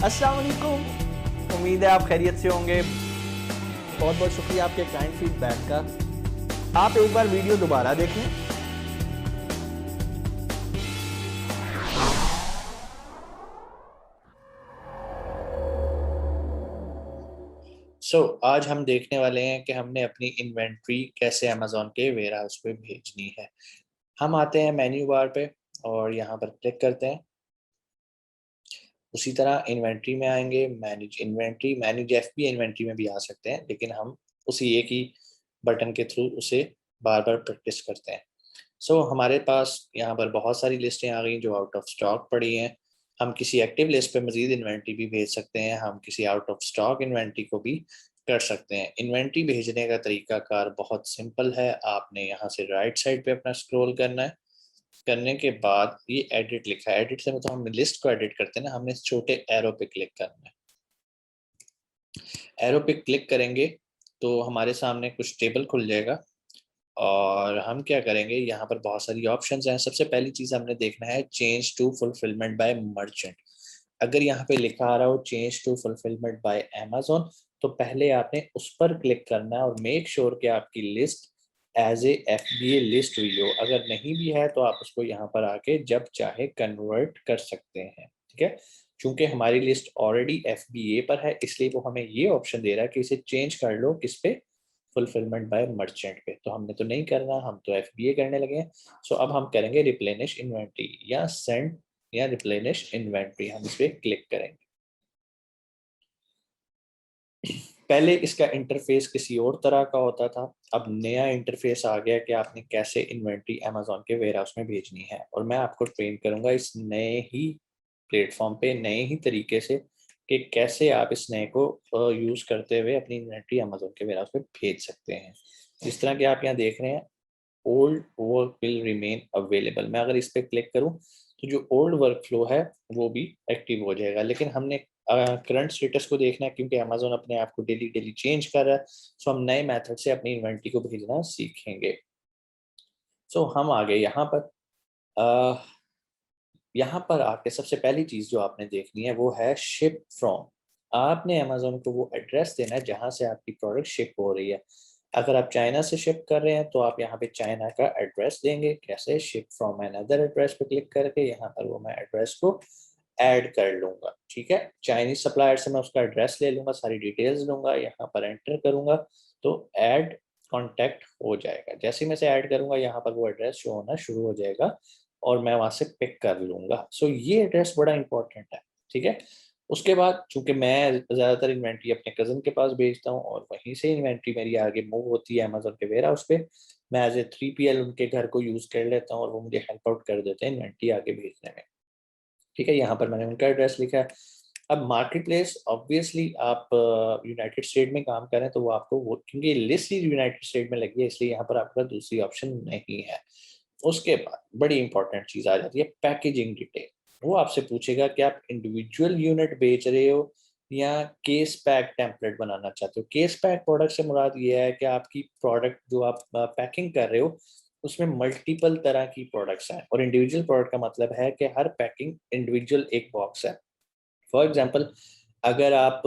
अस्सलाम वालेकुम, उम्मीद है आप खैरियत से होंगे। बहुत बहुत शुक्रिया आपके काइंड फीडबैक का। आप एक बार वीडियो दोबारा देखें। आज हम देखने वाले हैं कि हमने अपनी इन्वेंट्री कैसे अमेज़ॉन के वेयर हाउस पे भेजनी है। हम आते हैं मेन्यू बार पे और यहाँ पर क्लिक करते हैं। उसी तरह इन्वेंट्री में आएंगे, manage inventory, manage FB inventory में भी आ सकते हैं, लेकिन हम उसी एक ही बटन के थ्रू उसे बार बार प्रैक्टिस करते हैं। हमारे पास यहाँ पर बहुत सारी लिस्टें आ गई जो आउट ऑफ स्टॉक पड़ी हैं। हम किसी एक्टिव लिस्ट पे मजीद इन्वेंट्री भी भेज सकते हैं, हम किसी आउट ऑफ स्टॉक इन्वेंट्री को भी कर सकते हैं। इन्वेंट्री भेजने का तरीकाकार बहुत सिंपल है। आपने यहाँ से राइट साइड पे अपना स्क्रॉल करना है। करने के बाद ये एडिट लिखा है, एडिट से मतलब हम लिस्ट को एडिट करते हैं ना, हमने इस छोटे एरो पे क्लिक करना है। एरो पे क्लिक करेंगे तो हमारे सामने कुछ टेबल खुल जाएगा और हम क्या करेंगे, यहाँ पर बहुत सारी ऑप्शंस हैं। सबसे पहली चीज़ हमने देखना है change to fulfilment by merchant. अगर यहाँ पे लिखा आ रहा हो change to fulfilment by Amazon, तो पहले आपने उस पर क्लिक करना है और मेक श्योर कि आपकी list as a FBA list हुई हो। अगर नहीं भी है तो आप उसको यहाँ पर आके जब चाहे कन्वर्ट कर सकते हैं। ठीक है, चूंकि हमारी लिस्ट ऑलरेडी FBA पर है, इसलिए वो हमें ये ऑप्शन दे रहा है कि इसे चेंज कर लो किस पे, फुलफिलमेंट बाय मर्चेंट पे। तो हमने तो नहीं करना, हम तो FBA करने लगे हैं। अब हम करेंगे रिप्लेनिश इन्वेंट्री या सेंड या रिप्लेनिश इन्वेंट्री, हम इस पर क्लिक करेंगे। पहले इसका इंटरफेस किसी और तरह का होता था, अब नया इंटरफेस आ गया कि आपने कैसे इन्वेंट्री अमेज़न के वेयर हाउस में भेजनी है। और मैं आपको ट्रेन करूंगा इस नए ही प्लेटफॉर्म पे, नए ही तरीके से, कि कैसे आप इस नए को यूज करते हुए अपनी इन्वेंट्री अमेज़न के वेयर हाउस में भेज सकते हैं। जिस तरह के आप यहाँ देख रहे हैं, old work will remain available. मैं अगर इस पर क्लिक करूं तो जो ओल्ड वर्क फ्लो है वो भी एक्टिव हो जाएगा, लेकिन हमने करंट स्टेटस को देखना है क्योंकि अमेज़न अपने आप को डेली डेली चेंज कर रहा है। हम नए मेथड से अपनी इन्वेंट्री को भेजना सीखेंगे। हम आ गए यहाँ पर। यहाँ पर आके सबसे पहली चीज़ जो आपने देखनी है वो है शिप फ्रॉम। आपने अमेज़न को वो एड्रेस देना है जहाँ से आपकी प्रोडक्ट शिप हो रही है। अगर आप चाइना से शिप कर रहे हैं तो आप यहाँ पे चाइना का एड्रेस देंगे। कैसे, शिप फ्रॉम अनदर एड्रेस पे क्लिक करके यहाँ पर वो मैं एड्रेस को ऐड कर लूंगा। ठीक है, चाइनीज सप्लायर से मैं उसका एड्रेस ले लूंगा, सारी डिटेल्स लूंगा, यहाँ पर एंटर करूंगा तो ऐड कॉन्टैक्ट हो जाएगा। जैसे ही मैं से ऐड करूंगा यहाँ पर वो एड्रेस शो होना शुरू हो जाएगा और मैं वहां से पिक कर लूंगा। ये एड्रेस बड़ा इंपॉर्टेंट है। ठीक है, उसके बाद चूंकि मैं ज़्यादातर इन्वेंट्री अपने कज़न के पास भेजता हूँ और वहीं से इन्वेंट्री मेरी आगे मूव होती है अमेज़न के वेयर हाउस पे, मैं एज ए 3PL उनके घर को यूज़ कर लेता हूँ और वो मुझे हेल्प आउट कर देते हैं इन्वेंट्री आगे भेजने में। ठीक है, यहाँ पर मैंने उनका एड्रेस लिखा है। अब मार्केट प्लेस, ऑब्वियसली आप यूनाइटेड स्टेट में काम करें तो वो आपको वो, क्योंकि लिस्ट ही यूनाइटेड स्टेट में लगी है इसलिए यहाँ पर आपका दूसरी ऑप्शन नहीं है। उसके बाद बड़ी इंपॉर्टेंट चीज़ आ जाती है पैकेजिंग डिटेल। वो आपसे पूछेगा कि आप इंडिविजुअल यूनिट बेच रहे हो या केस पैक टेम्पलेट बनाना चाहते हो। केस पैक प्रोडक्ट से मुराद ये है कि आपकी प्रोडक्ट जो आप पैकिंग कर रहे हो उसमें मल्टीपल तरह की प्रोडक्ट्स हैं, और इंडिविजुअल प्रोडक्ट का मतलब है कि हर पैकिंग इंडिविजुअल एक बॉक्स है। फॉर एग्जांपल, अगर आप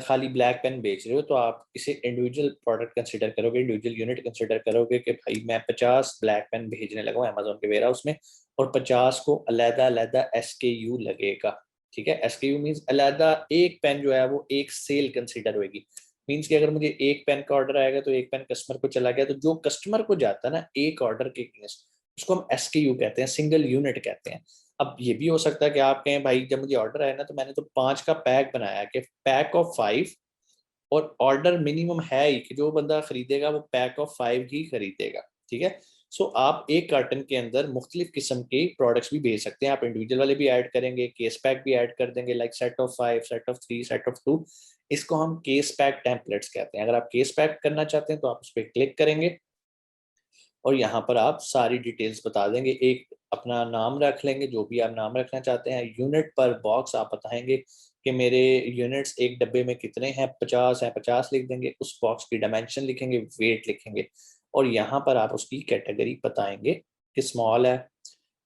खाली ब्लैक पेन बेच रहे हो तो आप इसे इंडिविजुअल प्रोडक्ट कंसीडर करोगे, इंडिविजुअल यूनिट कंसीडर करोगे कि भाई मैं 50 ब्लैक पेन भेजने लगा हूँ अमेज़न के वेयर हाउस में और 50 को अलग अलग SKU लगेगा। ठीक है, SKU मीन्स अलग एक पेन जो है वो एक सेल कंसीडर होगी। मीन्स कि अगर मुझे एक पेन का ऑर्डर आएगा तो एक पेन कस्टमर को चला गया, तो जो कस्टमर को जाता है ना एक ऑर्डर के अगेंस्ट, उसको हम SKU कहते हैं, सिंगल यूनिट कहते हैं। अब ये भी हो सकता है कि आप कहें भाई जब मुझे ऑर्डर आया ना तो मैंने तो 5 का पैक बनाया कि पैक ऑफ 5, और ऑर्डर मिनिमम है ही कि जो बंदा खरीदेगा वो पैक ऑफ 5 ही खरीदेगा। ठीक है, आप एक कार्टन के अंदर मुख्तलिफ किस्म के प्रोडक्ट्स भी भेज सकते हैं। आप इंडिविजुअल वाले भी ऐड करेंगे, केस पैक भी ऐड कर देंगे, like set of 5, set of 3, set of 2। इसको हम केस पैक टेम्पलेट्स कहते हैं। अगर आप केस पैक करना चाहते हैं तो आप उस पर क्लिक करेंगे और यहाँ पर आप सारी डिटेल्स बता देंगे। एक अपना नाम रख लेंगे, जो भी आप नाम रखना चाहते हैं। यूनिट पर बॉक्स आप बताएंगे कि मेरे यूनिट्स एक डब्बे में कितने हैं, 50 हैं, 50 लिख देंगे। उस बॉक्स की डायमेंशन लिखेंगे, वेट लिखेंगे और यहाँ पर आप उसकी कैटेगरी बताएंगे कि स्मॉल है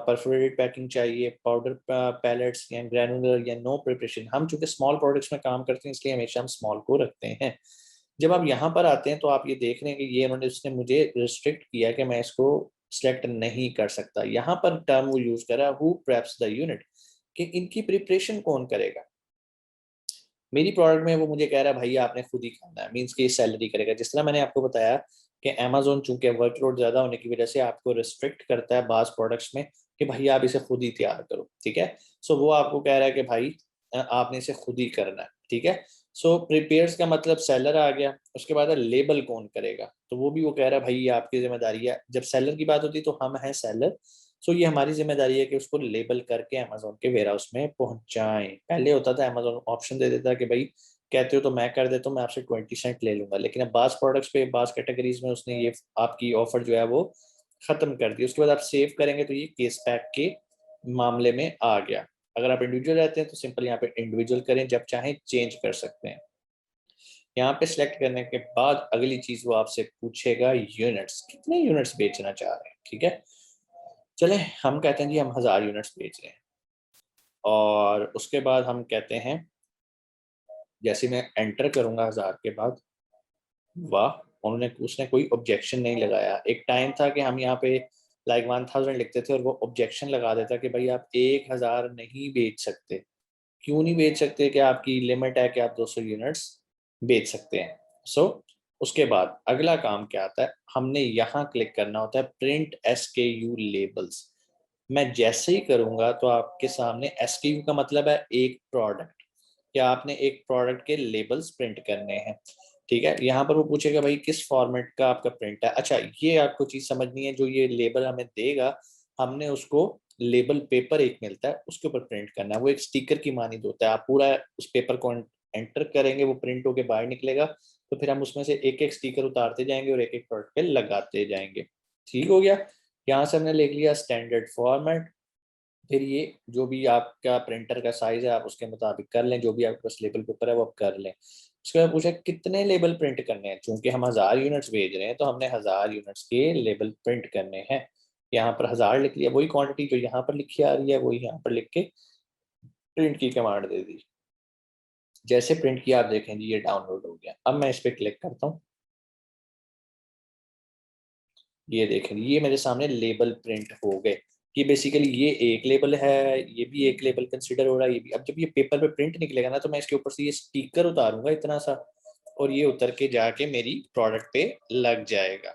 परफोरेटेड पैकिंग चाहिए, पाउडर पैलेट्स या ग्रैनुलर या नो प्रिपरेशन। हम चूंकि स्मॉल प्रोडक्ट्स में काम करते हैं इसलिए हमेशा हम स्मॉल को रखते हैं। जब आप यहाँ पर आते हैं तो आप ये देख रहे हैं कि ये उन्होंने उसने मुझे रिस्ट्रिक्ट किया कि मैं इसको सिलेक्ट नहीं कर सकता। यहाँ पर टर्म वो यूज करा हु प्रेप्स द यूनिट, कि इनकी प्रिपरेशन कौन करेगा। मेरी प्रोडक्ट में वो मुझे कह रहा है भाई आपने खुद ही खाना है, मीन्स कि सैलरी करेगा। जिस तरह मैंने आपको बताया कि अमेजोन चूंकि वर्कलोड ज्यादा होने की वजह से आपको रिस्ट्रिक्ट करता है बास प्रोडक्ट्स में कि भाई आप इसे खुद ही तैयार करो, ठीक है। सो वो आपको कह रहा है कि भाई आपने इसे खुद ही करना है, ठीक है। सो प्रिपेयर्स का मतलब सेलर आ गया। उसके बाद लेबल कौन करेगा, तो वो भी वो कह रहा है भाई ये आपकी जिम्मेदारी है। जब सेलर की बात होती है तो हम हैं सेलर, सो ये हमारी जिम्मेदारी है कि उसको लेबल करके अमेजोन के वेयर हाउस में पहुंचाएं। पहले होता था अमेजोन ऑप्शन दे देता कि भाई कहते हो तो मैं कर देता हूँ, मैं आपसे 20 सेंट ले लूंगा, लेकिन अब बास प्रोडक्ट्स पे बास कैटेगरीज में उसने ये आपकी ऑफर जो है वो खत्म कर दी। उसके बाद आप सेव करेंगे तो ये केस पैक के मामले में आ गया। अगर आप इंडिविजुअल रहते हैं तो सिंपल यहाँ पे इंडिविजुअल करें, जब चाहें चेंज कर सकते हैं। यहाँ पे सिलेक्ट करने के बाद अगली चीज वो आपसे पूछेगा यूनिट्स, कितने यूनिट्स बेचना चाह रहे हैं, ठीक है। चले हम कहते हैं जी हम 1000 यूनिट्स बेच रहे हैं, और उसके बाद हम कहते हैं जैसे मैं एंटर करूंगा 1000 के बाद, वाह उन्होंने उसने कोई ऑब्जेक्शन नहीं लगाया। एक टाइम था कि हम यहाँ पे लाइक 1000 लिखते थे और वो ऑब्जेक्शन लगा देता कि भाई आप 1000 नहीं बेच सकते। क्यों नहीं बेच सकते, कि आपकी लिमिट है कि आप 200 यूनिट्स बेच सकते हैं। सो उसके बाद अगला काम क्या आता है, हमने यहाँ क्लिक करना होता है प्रिंट SKU लेबल्स। मैं जैसे ही करूंगा तो आपके सामने SKU का मतलब है एक प्रोडक्ट, या आपने एक प्रोडक्ट के लेबल्स प्रिंट करने हैं, ठीक है। यहाँ पर वो पूछेगा भाई किस फॉर्मेट का आपका प्रिंट है। अच्छा ये आपको चीज समझनी है, जो ये लेबल हमें देगा हमने उसको लेबल पेपर एक मिलता है उसके ऊपर प्रिंट करना है, वो एक स्टिकर की मानिंद होता है। आप पूरा उस पेपर को एंटर करेंगे, वो प्रिंट होके बाहर निकलेगा, तो फिर हम उसमें से एक एक स्टिकर उतारते जाएंगे और एक एक प्रोडक्ट पे लगाते जाएंगे। ठीक हो गया। यहाँ से हमने लिख लिया स्टैंडर्ड फॉर्मेट। फिर ये जो भी आपका प्रिंटर का साइज है आप उसके मुताबिक कर लें, जो भी आपके पास लेबल पेपर है वो आप कर लें। उसके बाद पूछा कितने लेबल प्रिंट करने हैं, चूंकि हम 1000 यूनिट्स भेज रहे हैं तो हमने 1000 यूनिट्स के लेबल प्रिंट करने हैं। यहाँ पर 1000 लिख लिया, वही क्वांटिटी जो यहाँ पर लिखी आ रही है वही यहाँ पर लिख के प्रिंट की कमांड दे दी। जैसे प्रिंट किया आप देखें जी ये डाउनलोड हो गया। अब मैं इस पर क्लिक करता हूँ, ये देखें ये मेरे सामने लेबल प्रिंट हो गए। ये बेसिकली ये एक लेबल है, ये भी एक लेबल कंसिडर हो रहा है, ये भी। अब जब ये पेपर पे प्रिंट निकलेगा ना तो मैं इसके ऊपर से ये स्टिकर उतारूंगा इतना सा, और ये उतर के जाके मेरी प्रोडक्ट पे लग जाएगा।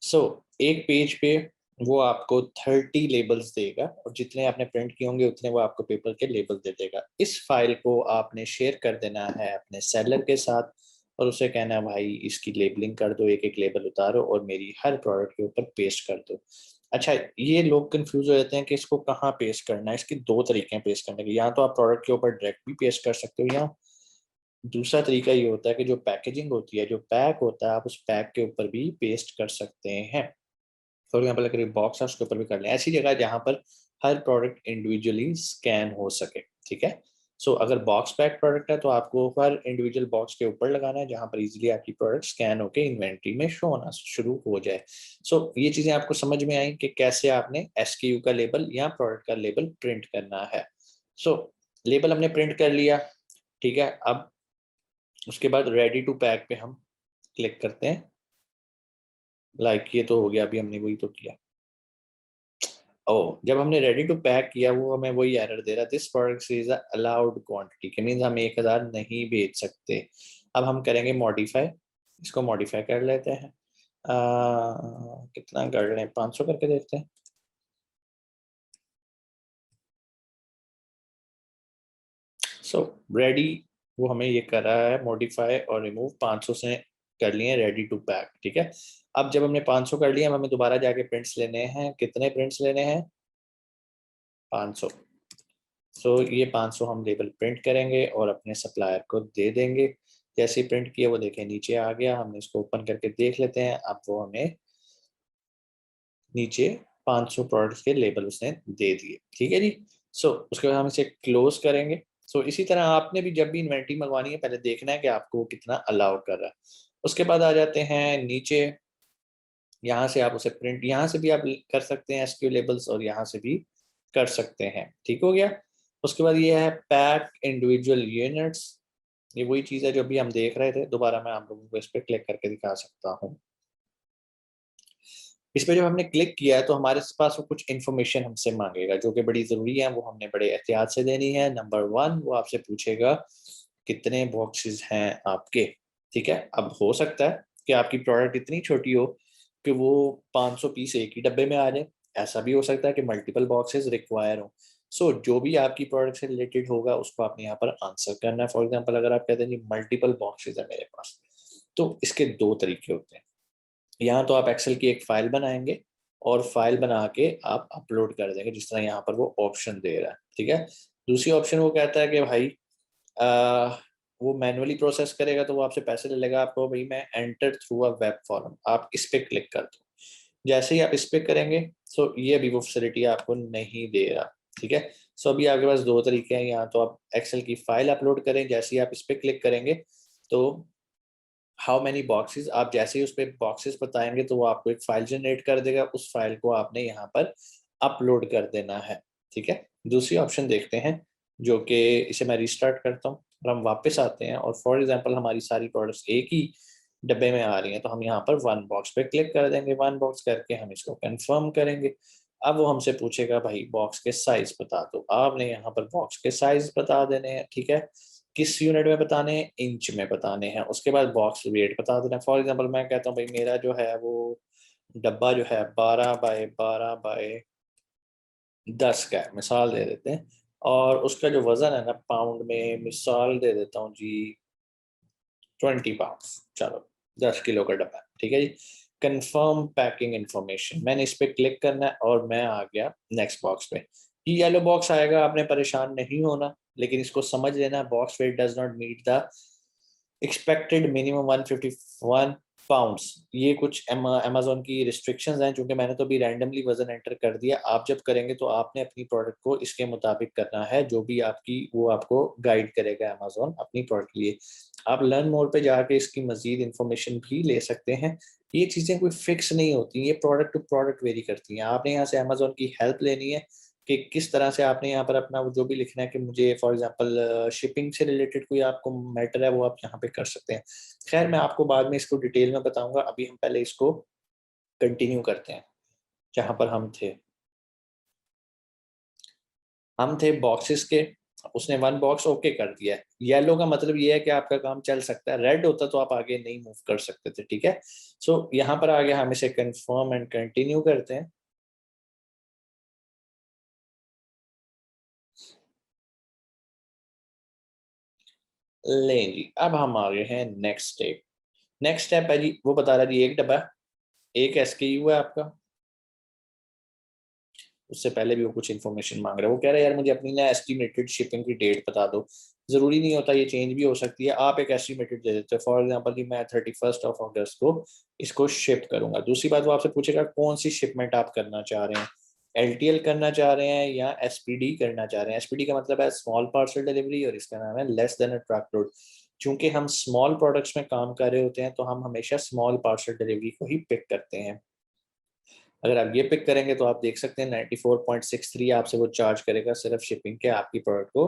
सो एक पेज पे वो आपको 30 लेबल्स देगा, और जितने आपने प्रिंट किए होंगे उतने वो आपको पेपर के लेबल दे देगा। इस फाइल को आपने शेयर कर देना है अपने सेलर के साथ, और उसे कहना है भाई इसकी लेबलिंग कर दो, एक एक लेबल उतारो और मेरी हर प्रोडक्ट के ऊपर पेस्ट कर दो। अच्छा ये लोग कंफ्यूज हो जाते हैं कि इसको कहाँ पेस्ट करना है। इसके दो तरीके हैं पेस्ट करने के, या तो आप प्रोडक्ट के ऊपर डायरेक्ट भी पेस्ट कर सकते हो, या दूसरा तरीका ये होता है कि जो पैकेजिंग होती है, जो पैक होता है, आप उस पैक के ऊपर भी पेस्ट कर सकते हैं। फॉर एग्जाम्पल अगर बॉक्स है उसके ऊपर भी कर लें, ऐसी जगह जहाँ पर हर प्रोडक्ट इंडिविजुअली स्कैन हो सके, ठीक है। सो अगर बॉक्स पैक प्रोडक्ट है तो आपको हर इंडिविजुअल बॉक्स के ऊपर लगाना है जहाँ पर इजीली आपकी प्रोडक्ट स्कैन होकर इन्वेंट्री में शो होना शुरू हो जाए। सो ये चीज़ें आपको समझ में आई कि कैसे आपने SKU का लेबल या प्रोडक्ट का लेबल प्रिंट करना है। सो लेबल हमने प्रिंट कर लिया, ठीक है। अब उसके बाद रेडी टू पैक पे हम क्लिक करते हैं। लाइक ये तो हो गया, अभी हमने वही तो किया। ओ जब हमने रेडी टू पैक किया वो हमें वही एरर दे रहा, this product is allowed quantity, के मीन्स हम 1000 नहीं बेच सकते। अब हम करेंगे मॉडिफाई, इसको मॉडिफाई कर लेते हैं। कितना कर लें, 500 करके देखते हैं। सो रेडी वो हमें ये कर रहा है मॉडिफाई और रिमूव, 500 से कर लिए रेडी टू पैक, ठीक है। अब जब हमने 500 कर लिया हमें दोबारा जाके प्रिंट्स लेने हैं। कितने प्रिंट्स लेने हैं, 500। सो ये 500 हम लेबल प्रिंट करेंगे और अपने सप्लायर को दे देंगे। जैसे ही प्रिंट किया वो देखें नीचे आ गया, हमने इसको ओपन करके देख लेते हैं। अब वो हमें नीचे 500 प्रोडक्ट्स के लेबल उसने दे दिए, ठीक है जी। सो उसके बाद हम इसे क्लोज करेंगे। सो इसी तरह आपने भी जब भी इन्वेंट्री मंगवानी है पहले देखना है कि आपको कितना अलाउ कर रहा है। उसके बाद आ जाते हैं नीचे, यहाँ से आप उसे प्रिंट, यहाँ से भी आप कर सकते हैं SKU लेबल्स, और यहाँ से भी कर सकते हैं। ठीक हो गया। उसके बाद ये है पैक इंडिविजुअल यूनिट्स, ये वही चीज़ है जो भी हम देख रहे थे। दोबारा मैं आप लोगों को इस पर क्लिक करके दिखा सकता हूँ। इस पर जब हमने क्लिक किया है तो हमारे पास वो कुछ इन्फॉर्मेशन हमसे मांगेगा जो कि बड़ी ज़रूरी है, वो हमने बड़े एहतियात से देनी है। नंबर 1, वो आपसे पूछेगा कितने बॉक्सेस हैं आपके। ठीक है, अब हो सकता है कि आपकी प्रोडक्ट इतनी छोटी हो कि वो 500 पीस एक ही डब्बे में आ जाए, ऐसा भी हो सकता है कि मल्टीपल बॉक्सेस रिक्वायर हो। सो जो भी आपकी प्रोडक्ट से रिलेटेड होगा उसको आपने यहाँ पर आंसर करना है। फॉर एग्जाम्पल अगर आप कहते हैं जी मल्टीपल बॉक्सेस है मेरे पास, तो इसके 2 तरीके होते हैं। यहाँ तो आप एक्सेल की एक फाइल बनाएंगे और फाइल बना के आप अपलोड कर देंगे, जिस तरह यहाँ पर वो ऑप्शन दे रहा है। ठीक है, दूसरी ऑप्शन वो कहता है कि भाई वो मैनुअली प्रोसेस करेगा तो वो आपसे पैसे ले लेगा। आपको भाई मैं enter through a web form, आप इस पे क्लिक कर दो। जैसे ही आप इस पे करेंगे सो ये अभी वो फैसिलिटी आपको नहीं दे रहा। ठीक है, सो अभी आपके पास 2 तरीके हैं। यहाँ तो आप एक्सेल की फाइल अपलोड करें, जैसे ही आप इस पे क्लिक करेंगे तो हाउ मैनी बॉक्सेस, आप जैसे ही उस पर बॉक्सेस बताएंगे तो वो आपको एक फाइल जनरेट कर देगा। उस फाइल को आपने यहाँ पर अपलोड कर देना है। ठीक है, दूसरी ऑप्शन देखते हैं जो कि इसे मैं रिस्टार्ट करता हूँ और हम वापस आते हैं, और फॉर एग्जांपल हमारी सारी प्रोडक्ट्स एक ही डब्बे में आ रही हैं तो हम यहाँ पर 1 बॉक्स पे क्लिक कर देंगे। 1 बॉक्स करके हम इसको कंफर्म करेंगे। अब वो हमसे पूछेगा भाई बॉक्स के साइज बता दो, आपने यहाँ पर बॉक्स के साइज बता देने हैं। ठीक है, किस यूनिट में बताने हैं, इंच में बताने हैं। उसके बाद बॉक्स वेट बता देना। फॉर एग्जांपल मैं कहता हूँ भाई मेरा जो है वो डब्बा जो है 12 बाय 12 बाय 10 का है, मिसाल दे देते हैं, और उसका जो वजन है ना पाउंड में, मिसाल दे देता हूँ जी 20 पाउंड, चलो 10 किलो का डब्बा है। ठीक है जी, कंफर्म पैकिंग इंफॉर्मेशन, मैंने इस पे क्लिक करना है और मैं आ गया नेक्स्ट बॉक्स पे। ये येलो बॉक्स आएगा, आपने परेशान नहीं होना, लेकिन इसको समझ लेना box weight does not meet the expected minimum 151 pounds. ये कुछ अमेजोन की रिस्ट्रिक्शंस हैं, क्योंकि मैंने तो अभी रैंडमली वजन एंटर कर दिया। आप जब करेंगे तो आपने अपनी प्रोडक्ट को इसके मुताबिक करना है, जो भी आपकी वो आपको गाइड करेगा अमेजोन अपनी प्रोडक्ट के लिए। आप लर्न मोर पे जाके इसकी मजीद इंफॉर्मेशन भी ले सकते हैं। ये चीज़ें कोई फिक्स नहीं होती, ये प्रोडक्ट टू प्रोडक्ट वेरी करती हैं। आपने यहाँ से अमेजोन की हेल्प लेनी है कि किस तरह से आपने यहाँ पर अपना जो भी लिखना है कि मुझे फॉर एग्जांपल शिपिंग से रिलेटेड कोई आपको मैटर है वो आप यहाँ पे कर सकते हैं। खैर मैं आपको बाद में इसको डिटेल में बताऊंगा, अभी हम पहले इसको कंटिन्यू करते हैं जहाँ पर हम थे बॉक्सेस के। उसने 1 बॉक्स ओके कर दिया है। येलो का मतलब ये है कि आपका काम चल सकता है, रेड होता तो आप आगे नहीं मूव कर सकते थे। ठीक है, सो यहाँ पर आगे हम इसे कंफर्म एंड कंटिन्यू करते हैं। लें जी, अब हम आ गए हैं नेक्स्ट स्टेप। नेक्स्ट स्टेप है जी, वो बता रहा है जी एक डब्बा, एक SKU है आपका। उससे पहले भी वो कुछ इन्फॉर्मेशन मांग रहा है। वो कह रहा है यार मुझे अपनी ना एस्टिमेटेड शिपिंग की डेट बता दो। जरूरी नहीं होता, ये चेंज भी हो सकती है। आप एक एस्टिमेटेड दे देते हो, फॉर एग्जांपल कि मैं 31 अगस्त को इसको शिप करूंगा। दूसरी बात वो आपसे पूछेगा कौन सी शिपमेंट आप करना चाह रहे हैं, LTL करना चाह रहे हैं या SPD करना चाह रहे हैं। SPD का मतलब है स्मॉल पार्सल डिलीवरी और इसका नाम है लेस देन अ ट्रक लोड। चूंकि हम स्मॉल प्रोडक्ट्स में काम कर रहे होते हैं तो हम हमेशा स्मॉल पार्सल डिलीवरी को ही पिक करते हैं। अगर आप ये पिक करेंगे तो आप देख सकते हैं 94.63 आपसे वो चार्ज करेगा सिर्फ शिपिंग के, आपकी प्रोडक्ट को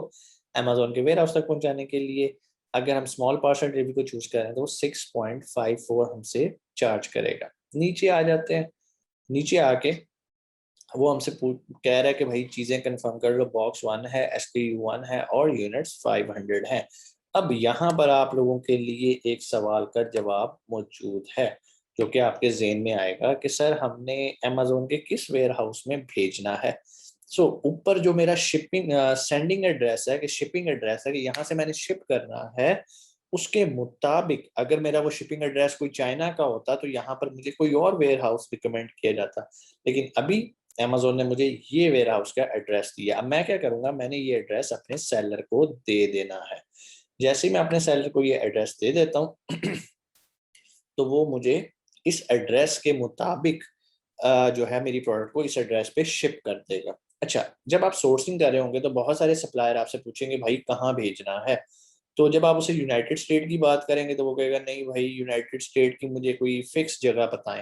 अमेजोन के वेयर हाउस तक पहुंचाने के लिए। अगर हम स्मॉल पार्सल डिलीवरी को चूज करें तो वो 6.54 हमसे चार्ज करेगा। नीचे आ जाते हैं, नीचे आके वो हमसे कह रहा है कि भाई चीज़ें कंफर्म कर लो, बॉक्स 1 है, SKU 1 है और यूनिट्स 500 हैं। अब यहाँ पर आप लोगों के लिए एक सवाल का जवाब मौजूद है जो कि आपके ज़हन में आएगा कि सर हमने अमेजोन के किस वेयर हाउस में भेजना है। सो ऊपर जो मेरा शिपिंग सेंडिंग एड्रेस है कि शिपिंग एड्रेस है कि यहाँ से मैंने शिप करना है, उसके मुताबिक अगर मेरा वो शिपिंग एड्रेस कोई चाइना का होता तो यहाँ पर मुझे कोई और वेयर हाउस रिकमेंड किया जाता। लेकिन अभी अमेजोन ने मुझे ये वेयर हाउस का एड्रेस दिया। अब मैं क्या करूंगा, मैंने ये एड्रेस अपने सेलर को दे देना है। जैसे ही मैं अपने सेलर को ये एड्रेस दे देता हूँ तो वो मुझे इस एड्रेस के मुताबिक जो है मेरी प्रोडक्ट को इस एड्रेस पे शिप कर देगा। अच्छा, जब आप सोर्सिंग कर रहे होंगे तो बहुत सारे सप्लायर आपसे पूछेंगे भाई कहाँ भेजना है। तो जब आप उसे यूनाइटेड स्टेट की बात करेंगे तो वो कहेगा नहीं भाई यूनाइटेड स्टेट की मुझे कोई फिक्स जगह बताएं।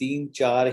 3-4